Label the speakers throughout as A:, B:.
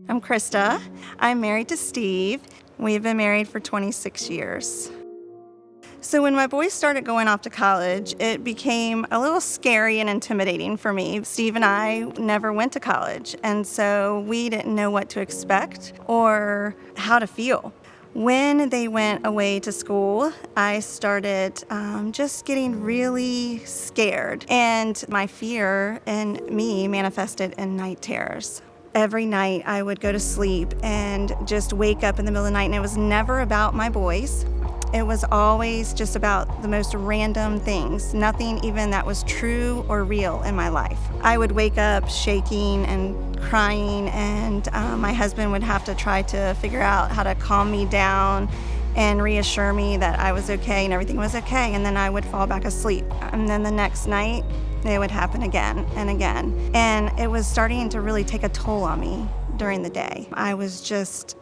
A: I'm Krista. I'm married to Steve. We've been married for 26 years. So when my boys started going off to college, it became a little scary and intimidating for me. Steve and I never went to college, and so we didn't know what to expect or how to feel. When they went away to school, I started just getting really scared, and my fear in me manifested in night terrors. Every night I would go to sleep and just wake up in the middle of the night, and it was never about my boys. It was always just about the most random things, nothing even that was true or real in my life. I would wake up shaking and crying, and my husband would have to try to figure out how to calm me down and reassure me that I was okay and everything was okay, and then I would fall back asleep. And then the next night, it would happen again and again. And it was starting to really take a toll on me during the day. I was just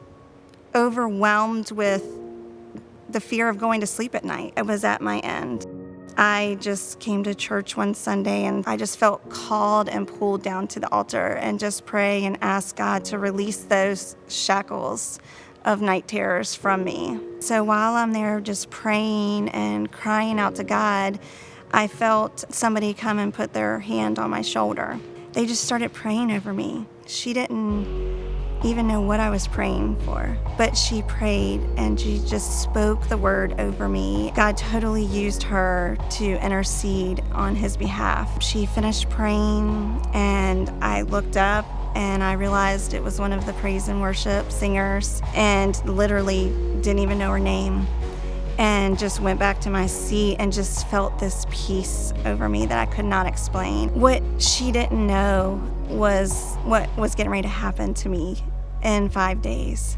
A: overwhelmed with the fear of going to sleep at night. It was at my end. I just came to church one Sunday, and I just felt called and pulled down to the altar and just pray and ask God to release those shackles of night terrors from me. So while I'm there just praying and crying out to God, I felt somebody come and put their hand on my shoulder. They just started praying over me. She didn't even know what I was praying for, but she prayed and she just spoke the word over me. God totally used her to intercede on his behalf. She finished praying, and I looked up and I realized it was one of the praise and worship singers, and literally didn't even know her name, and just went back to my seat and just felt this peace over me that I could not explain. What she didn't know was what was getting ready to happen to me in 5 days.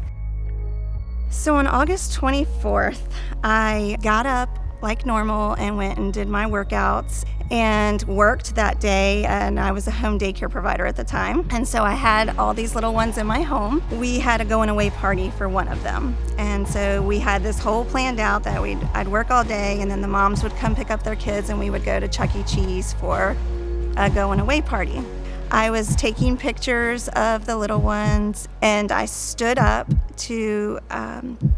A: So on August 24th, I got up like normal and went and did my workouts and worked that day, and I was a home daycare provider at the time, and so I had all these little ones in my home. We had a going away party for one of them, and so we had this whole planned out that I'd work all day, and then the moms would come pick up their kids and we would go to Chuck E. Cheese for a going away party. I was taking pictures of the little ones, and I stood up to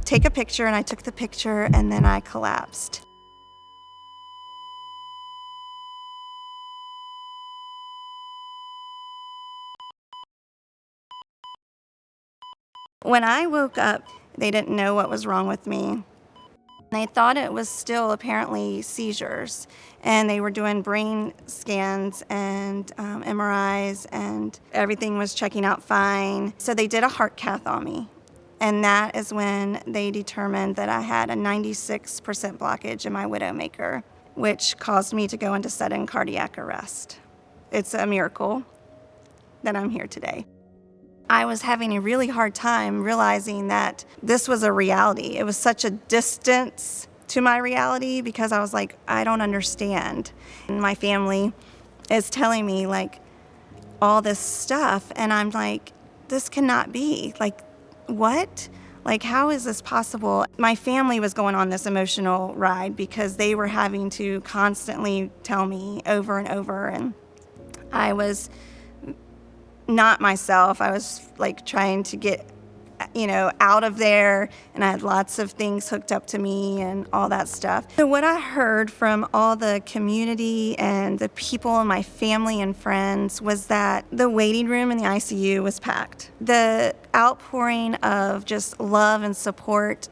A: take a picture, and I took the picture, and then I collapsed. When I woke up, they didn't know what was wrong with me. They thought it was still apparently seizures, and they were doing brain scans and MRIs, and everything was checking out fine. So they did a heart cath on me, and that is when they determined that I had a 96% blockage in my widowmaker, which caused me to go into sudden cardiac arrest. It's a miracle that I'm here today. I was having a really hard time realizing that this was a reality. It was such a distance to my reality because I was like, I don't understand. And my family is telling me like all this stuff, and I'm like, this cannot be. Like, what? Like, how is this possible? My family was going on this emotional ride because they were having to constantly tell me over and over, and I was not myself. I was like trying to get, out of there, and I had lots of things hooked up to me and all that stuff. So what I heard from all the community and the people in my family and friends was that the waiting room in the ICU was packed. The outpouring of just love and support,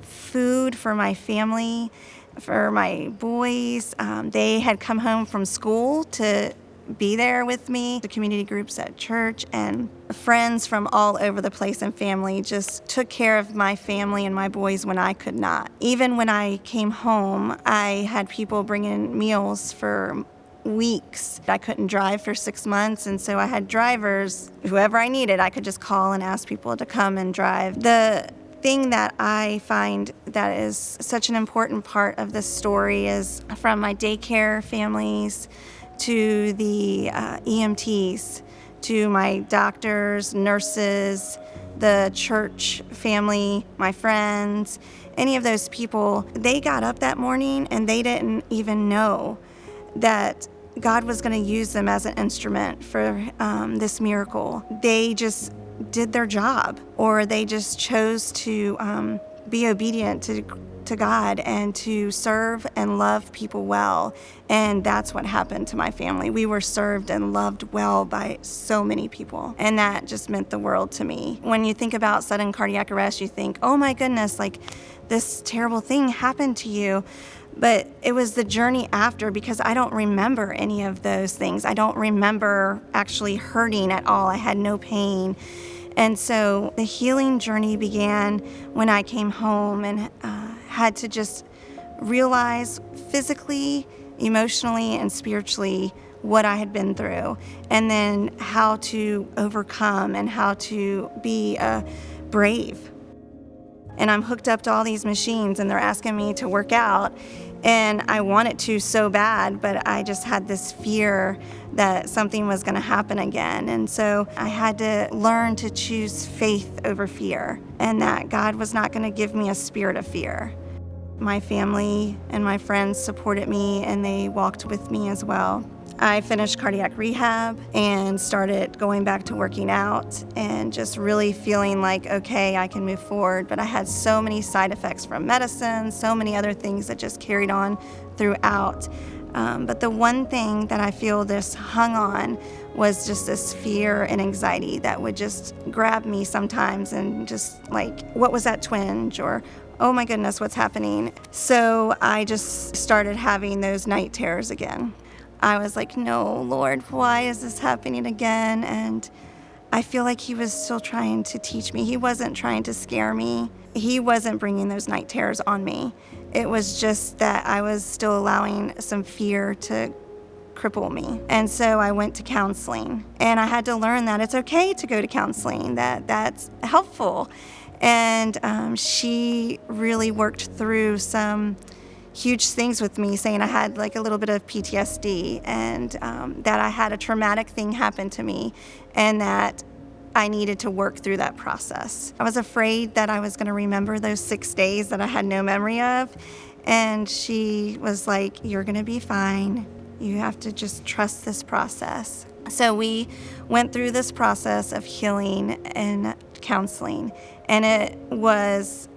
A: food for my family, for my boys. They had come home from school to be there with me. The community groups at church and friends from all over the place and family just took care of my family and my boys when I could not. Even when I came home, I had people bring in meals for weeks. I couldn't drive for 6 months, and so I had drivers. Whoever I needed, I could just call and ask people to come and drive. The thing that I find that is such an important part of this story is from my daycare families to the EMTs, to my doctors, nurses, the church family, my friends, any of those people, they got up that morning and they didn't even know that God was going to use them as an instrument for this miracle. They just did their job, or they just chose to be obedient to God and to serve and love people well. And that's what happened to my family. We were served and loved well by so many people, and that just meant the world to me. When you think about sudden cardiac arrest, you think, oh my goodness, like this terrible thing happened to you. But it was the journey after, because I don't remember any of those things. I don't remember actually hurting at all. I had no pain. And so the healing journey began when I came home and had to just realize physically, emotionally, and spiritually what I had been through, and then how to overcome and how to be brave. And I'm hooked up to all these machines, and they're asking me to work out, and I wanted to so bad, but I just had this fear that something was going to happen again. And so I had to learn to choose faith over fear, and that God was not going to give me a spirit of fear. My family and my friends supported me, and they walked with me as well. I finished cardiac rehab and started going back to working out and just really feeling like, okay, I can move forward. But I had so many side effects from medicine, so many other things that just carried on throughout. But the one thing that I feel this hung on was just this fear and anxiety that would just grab me sometimes, and just like, what was that twinge? Or, oh my goodness, what's happening? So I just started having those night terrors again. I was like, no, Lord, why is this happening again? And I feel like he was still trying to teach me. He wasn't trying to scare me. He wasn't bringing those night terrors on me. It was just that I was still allowing some fear to cripple me. And so I went to counseling, and I had to learn that it's okay to go to counseling, that's helpful. And she really worked through some huge things with me, saying I had like a little bit of PTSD, and that I had a traumatic thing happen to me, and that I needed to work through that process. I was afraid that I was going to remember those 6 days that I had no memory of, and she was like, you're going to be fine. You have to just trust this process. So we went through this process of healing and counseling, and it was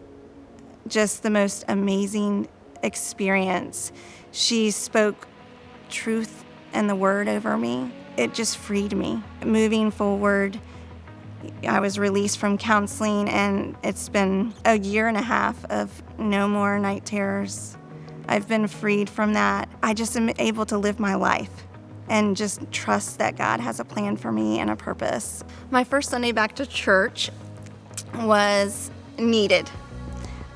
A: just the most amazing experience. She spoke truth and the word over me. It just freed me. Moving forward, I was released from counseling, and it's been a year and a half of no more night terrors. I've been freed from that. I just am able to live my life and just trust that God has a plan for me and a purpose. My first Sunday back to church was needed.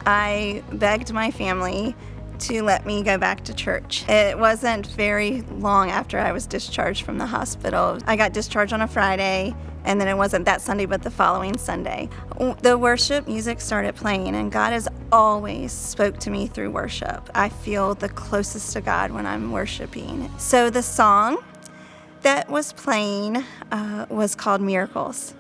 A: I begged my family to let me go back to church. It wasn't very long after I was discharged from the hospital. I got discharged on a Friday, and then it wasn't that Sunday, but the following Sunday. The worship music started playing, and God has always spoke to me through worship. I feel the closest to God when I'm worshiping. So the song that was playing was called Miracles,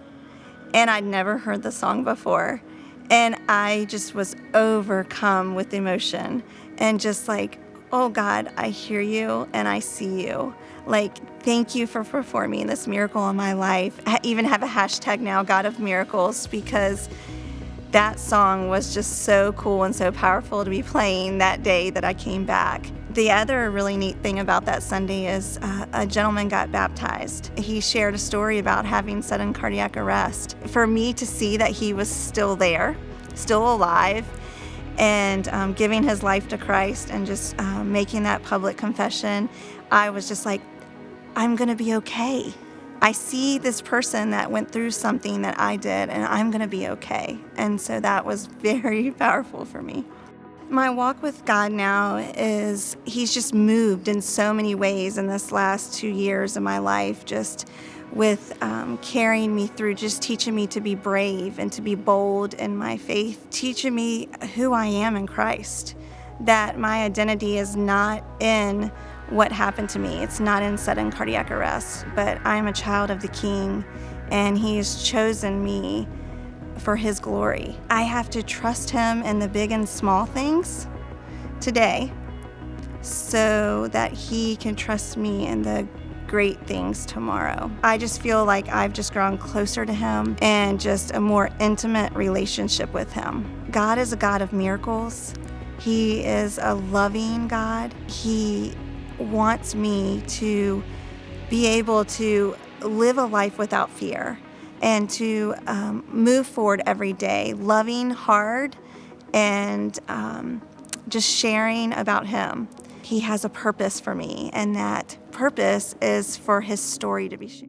A: and I'd never heard the song before. And I just was overcome with emotion, and just like, oh God, I hear you and I see you. Like, thank you for performing this miracle in my life. I even have a hashtag now, God of Miracles, because that song was just so cool and so powerful to be playing that day that I came back. The other really neat thing about that Sunday is a gentleman got baptized. He shared a story about having sudden cardiac arrest. For me to see that he was still there, still alive, and giving his life to Christ, and just making that public confession, I was just like, I'm gonna be okay. I see this person that went through something that I did, and I'm gonna be okay. And so that was very powerful for me. My walk with God now is, he's just moved in so many ways in this last 2 years of my life, just with carrying me through, just teaching me to be brave and to be bold in my faith, teaching me who I am in Christ, that my identity is not in what happened to me. It's not in sudden cardiac arrest, but I'm a child of the King, and he's chosen me for his glory. I have to trust him in the big and small things today, so that he can trust me in the great things tomorrow. I just feel like I've just grown closer to Him and just a more intimate relationship with Him. God is a God of miracles. He is a loving God. He wants me to be able to live a life without fear and to move forward every day, loving hard and just sharing about Him. He has a purpose for me, and that purpose is for His story to be shared.